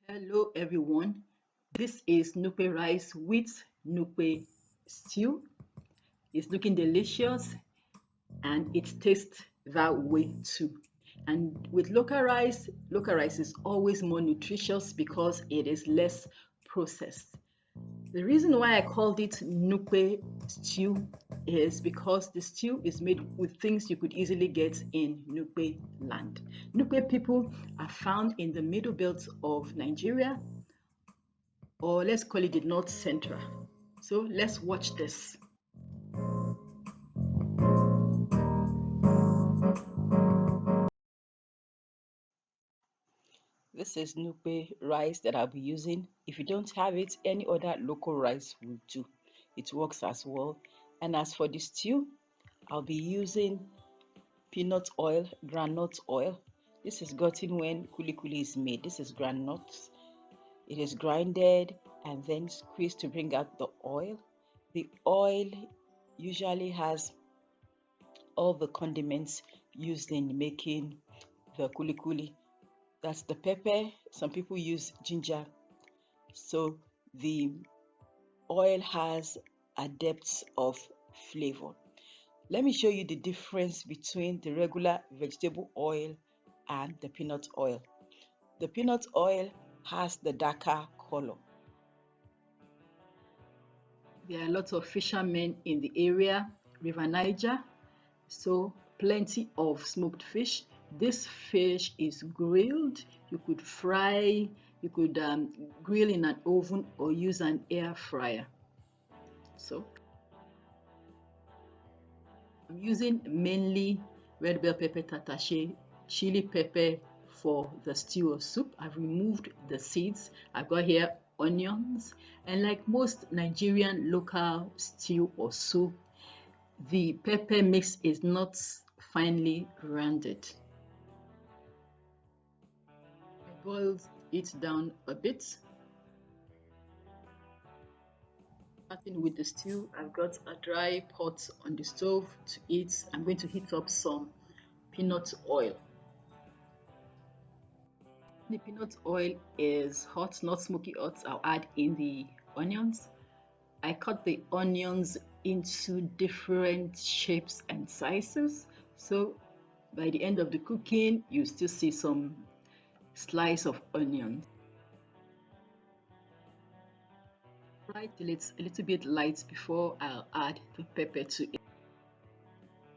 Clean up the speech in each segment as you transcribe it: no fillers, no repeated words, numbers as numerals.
Hello everyone, this is Nupe Rice with Nupe Stew. It's looking delicious and it tastes that way too. And with local rice is always more nutritious because it is less processed. The reason why I called it Nupe stew is because the stew is made with things you could easily get in Nupe land. Nupe people are found in the middle belt of Nigeria, or let's call it the North Central. So let's watch this. This is Nupe rice that I'll be using. If you don't have it, any other local rice will do. It works as well. And as for the stew, I'll be using peanut oil, groundnut oil. This is gotten when kuli kuli is made. This is groundnut. It is grinded and then squeezed to bring out the oil. The oil usually has all the condiments used in making the kuli kuli. That's the pepper. Some people use ginger. So the oil has a depth of flavor. Let me show you the difference between the regular vegetable oil and the peanut oil. The peanut oil has the darker color. There are lots of fishermen in the area, River Niger, so plenty of smoked fish. This fish is grilled. You could fry, you could grill in an oven or use an air fryer. So I'm using mainly red bell pepper tatache, chili pepper for the stew or soup. I've removed the seeds. I've got here onions, and like most Nigerian local stew or soup, the pepper mix is not finely grounded. I boiled it down a bit. Starting with the stew, I've got a dry pot on the stove to eat. I'm going to heat up some peanut oil. The peanut oil is hot, not smoky hot. I'll add in the onions. I cut the onions into different shapes and sizes. So by the end of the cooking, you still see some slice of onions. Fry till it's a little bit light before I'll add the pepper to it.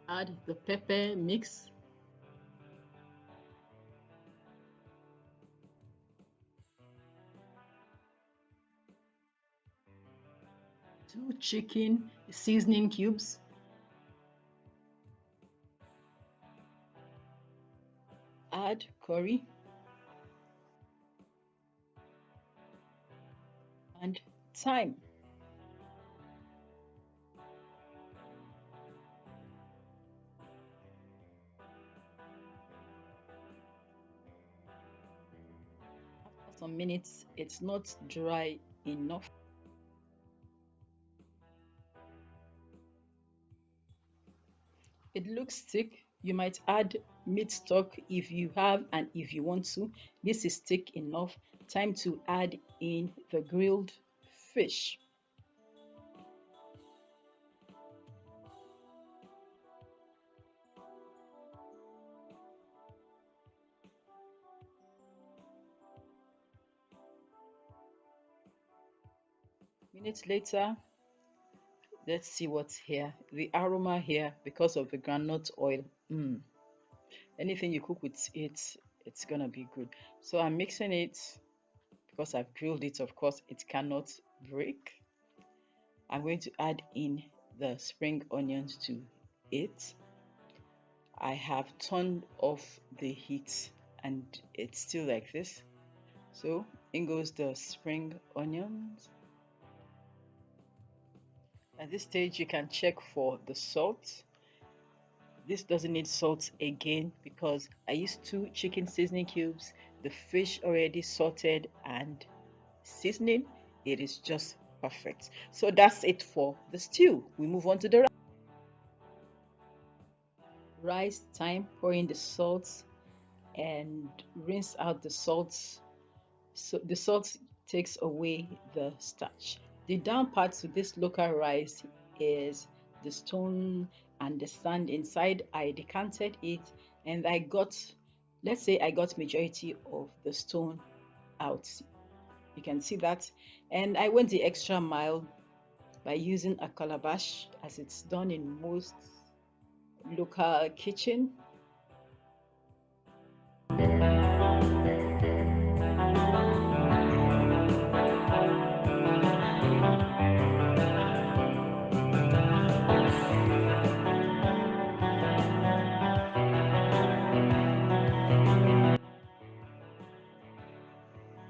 Add the pepper mix. Two chicken seasoning cubes. Add curry and thyme. After some minutes, it's not dry enough. It looks thick. You might add meat stock if you have and if you want to. This is thick enough. Time to add in the grilled fish. Minutes later, let's see what's here. The aroma here, because of the groundnut oil. Anything you cook with it, it's gonna be good. So I'm mixing it because I've grilled it. Of course, it cannot break. I'm going to add in the spring onions to it. I have turned off the heat and it's still like this. So in goes the spring onions. At this stage, you can check for the salt. This doesn't need salt again because I used 2 chicken seasoning cubes, the fish already salted and seasoning. It is just perfect. So that's it for the stew. We move on to the rice. Time, pour in the salt and rinse out the salt So the salt takes away the starch. The down part to this local rice is the stone and the sand inside. I decanted it and I got, let's say I got majority of the stone out. You can see that. And I went the extra mile by using a calabash as it's done in most local kitchen.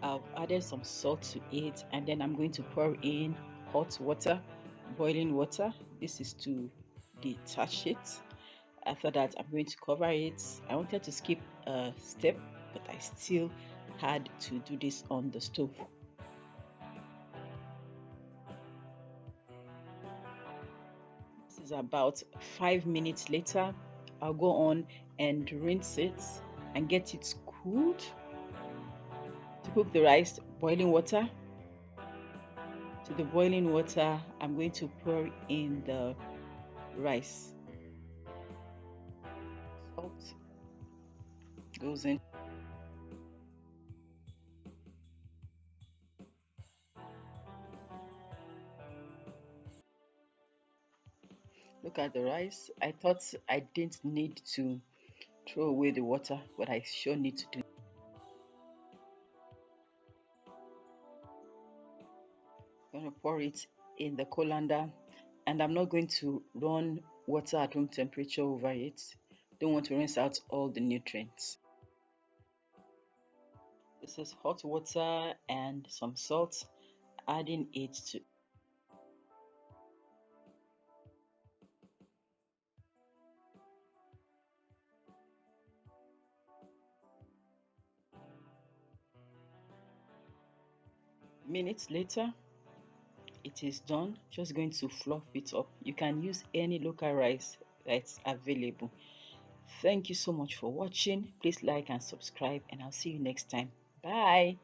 I've added some salt to it, and then I'm going to pour in hot water, boiling water. This is to detach it. After that, I'm going to cover it. I wanted to skip a step, but I still had to do this on the stove. This is about 5 minutes later. I'll go on and rinse it and get it cooled. To cook the rice, boiling water. To the boiling water, I'm going to pour in the rice. Salt goes in. Look at the rice. I thought I didn't need to throw away the water, but I sure need to do. I'm going to pour it in the colander, and I'm not going to run water at room temperature over it. Don't want to rinse out all the nutrients. This is hot water and some salt, adding it to minutes later. It is done. Just going to fluff it up. You can use any local rice that's available. Thank you so much for watching. Please like and subscribe, and I'll see you next time. Bye.